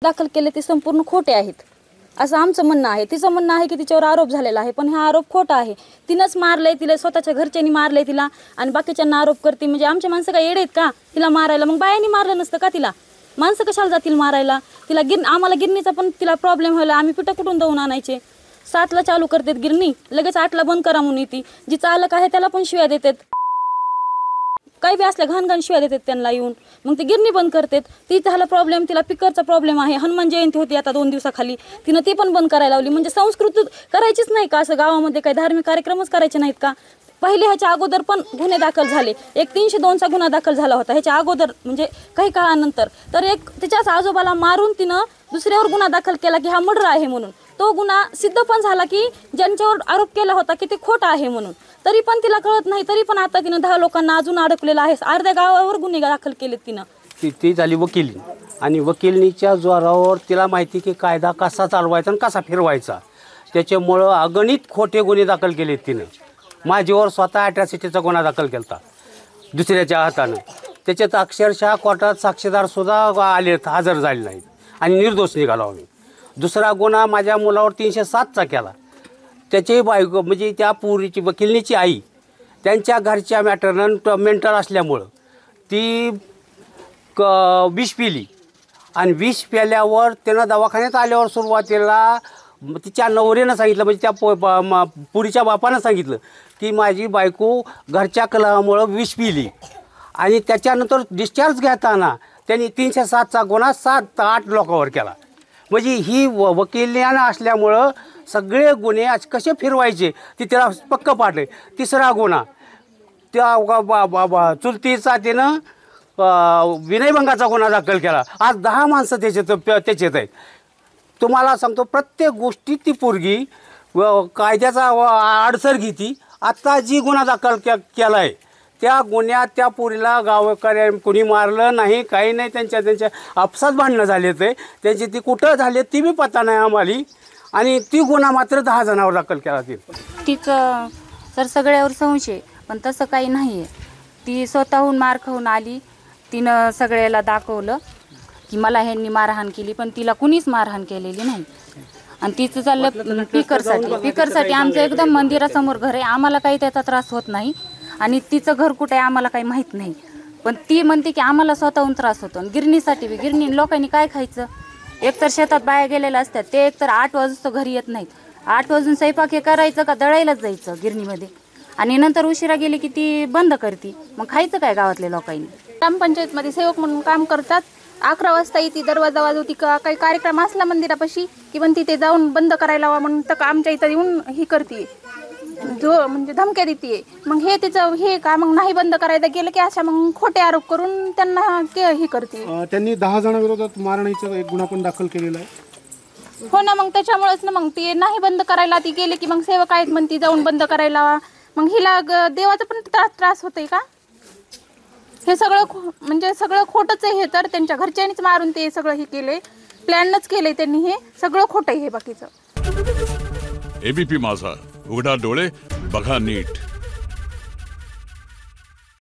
दाखल केले ते संपूर्ण खोटे आहेत असं आमचं म्हणणं आहे। तिचं म्हणणं आहे की तिच्यावर आरोप झालेला आहे, पण हा आरोप खोटा आहे। तिनंच मारलंय, तिला स्वतःच्या घरच्यांनी मारलंय तिला, आणि बाकीच्यांना आरोप करते। म्हणजे आमची माणसं काय येडे आहेत का तिला मारायला? मग बायांनी मारलं नसतं का तिला? माणसं कशाला जातील मारायला तिला? आम्हाला गिरणीचा पण तिला प्रॉब्लेम व्हायला, आम्ही पिठं कुठून दळून आणायचे? 7ला चालू करतात गिरणी, लगेच 8ला बंद करा म्हणून येते। जी चालक आहे त्याला पण शिव्या देतात, काही बी असल्या घाण शिव्या देतात त्यांना येऊन, मग ती गिरणी बंद करतात। ती झाला प्रॉब्लेम, तिला पिकरचा प्रॉब्लेम आहे। हनुमान जयंती होती आता 2 दिवसाखाली, तिनं ती पण बंद करायला लावली। म्हणजे संस्कृती करायचीच नाही का? असं गावामध्ये काही धार्मिक कार्यक्रमच करायचे नाहीत का? पहिले ह्याच्या अगोदर पण गुन्हे दाखल झाले, एक 302चा गुन्हा दाखल झाला होता ह्याच्या अगोदर, म्हणजे काही काळानंतर। तर एक तिच्याच आजोबाला मारून तिनं दुसऱ्यावर गुन्हा दाखल केला की हा मर्डर आहे म्हणून। तो गुन्हा सिद्ध पण झाला की ज्यांच्यावर आरोप केला होता की ते खोटं आहे म्हणून, तरी पण तिला कळत नाही। तरी पण आता तिनं 10 लोकांना अजून अडकलेलं आहे, अर्ध्या गावावर गुन्हे दाखल केलेत तिनं। ती झाली वकिली, आणि वकिलीच्या जोरावर तिला माहिती की कायदा कसा चालवायचा आणि कसा फिरवायचा, त्याच्यामुळं अगणित खोटे गुन्हे दाखल केलेत तिनं। माझ्यावर स्वतः अॅट्रॉसिटीचा गुन्हा दाखल केला दुसऱ्याच्या हातानं, त्याच्यात अक्षरशः कोर्टात साक्षीदारसुद्धा आलेत, हजर झाले नाहीत, आणि निर्दोष निघालो आम्ही। दुसरा गुन्हा माझ्या मुलावर 307चा केला, त्याची बायको म्हणजे त्या पोरीची वकिलीची आई, त्यांच्या घरच्या मॅटरनं मेंटल असल्यामुळं ती विष पिली, आणि विष प्याल्यावर त्यानं दवाखान्यात आल्यावर सुरुवातीला तिच्या नवऱ्यानं सांगितलं, म्हणजे त्या पुरीच्या बापानं सांगितलं की माझी बायको घरच्या कलहामुळं विष पिली, आणि त्याच्यानंतर डिस्चार्ज घेताना त्यांनी 307चा गुन्हा 7-8 लोकांवर केला। म्हणजे ही वकिलीनं असल्यामुळं सगळे गुन्हे कसे फिरवायचे ती त्याला पक्क पाडले। तिसरा गुन्हा त्या चुलतीचा त्यानं विनयभंगाचा गुन्हा दाखल केला। आज 10 माणसं त्याच्यात आहेत। तुम्हाला सांगतो, प्रत्येक गोष्टीत ती पोरगी कायद्याचा अडसर घेती। आत्ता जी गुन्हा दाखल केला आहे त्या गुन्ह्यात त्या पोरीला गावकऱ्या कोणी मारलं नाही, काही नाही, त्यांच्या आपसात भांडणं झाले, ते त्यांची ती कुठं झाले ती बी पत्ता नाही आम्हाला, आणि ती गुन्हा मात्र 10 जणांवर दाखल केला। तिचं तर सगळ्यावर संशय, पण तसं काही नाही आहे। ती स्वतःहून मार खाऊन आली, तिनं सगळ्याला दाखवलं की मला ह्यांनी मारहाण केली, पण तिला कुणीच मारहाण केलेली नाही। आणि तिचं चाललं पिकरसाठी आमचं एकदम मंदिरासमोर घर आहे, आम्हाला काही त्याचा त्रास होत नाही, आणि तिचं घर कुठे आहे आम्हाला काही माहीत नाही। पण ती म्हणते की आम्हाला स्वतःहून त्रास होतो, आणि गिरणीसाठी बी, गिरणी लोकांनी काय खायचं? एकतर शेतात बाया गेलेल्या असतात, ते एकतर 8 वाजता घरी येत नाहीत, 8 वाजून स्वयंपाक हे करायचं का दळायलाच जायचं गिरणीमध्ये, आणि नंतर उशिरा गेली की ती बंद करते, मग खायचं काय गावातल्या लोकांनी? ग्रामपंचायतमध्ये सेवक म्हणून काम करतात, 11 वाजता येते, दरवाजा वाजवती, का काही कार्यक्रम असला मंदिरापाशी की पण तिथे जाऊन बंद करायला हवा म्हणून तर आमच्या इथं येऊन ही करते, जो म्हणजे धमक्या देते। मग हे तिचं हे का मग नाही बंद करायला गेलं की अशा मग खोटे आरोप करून त्यांना हे करते। त्यांनी 10 जणांविरोधात मारहाणीचा एक गुन्हा पण दाखल केलेला आहे। हो ना, मग त्याच्यामुळेच ना, मग ती नाही बंद करायला ती गेले की मग सेवक आहेत म्हणती जाऊन बंद करायला, मग हिला देवाचा पण त्रास होतोय का? हे सगळं म्हणजे सगळं खोटंच आहे। हे तर त्यांच्या घरच्यांनीच मारून ते सगळं हे केलंय, प्लॅनच केलंय त्यांनी, हे सगळं खोटं आहे बाकीचं। एबीपी माझा, उघडा डोळे बघा नीट।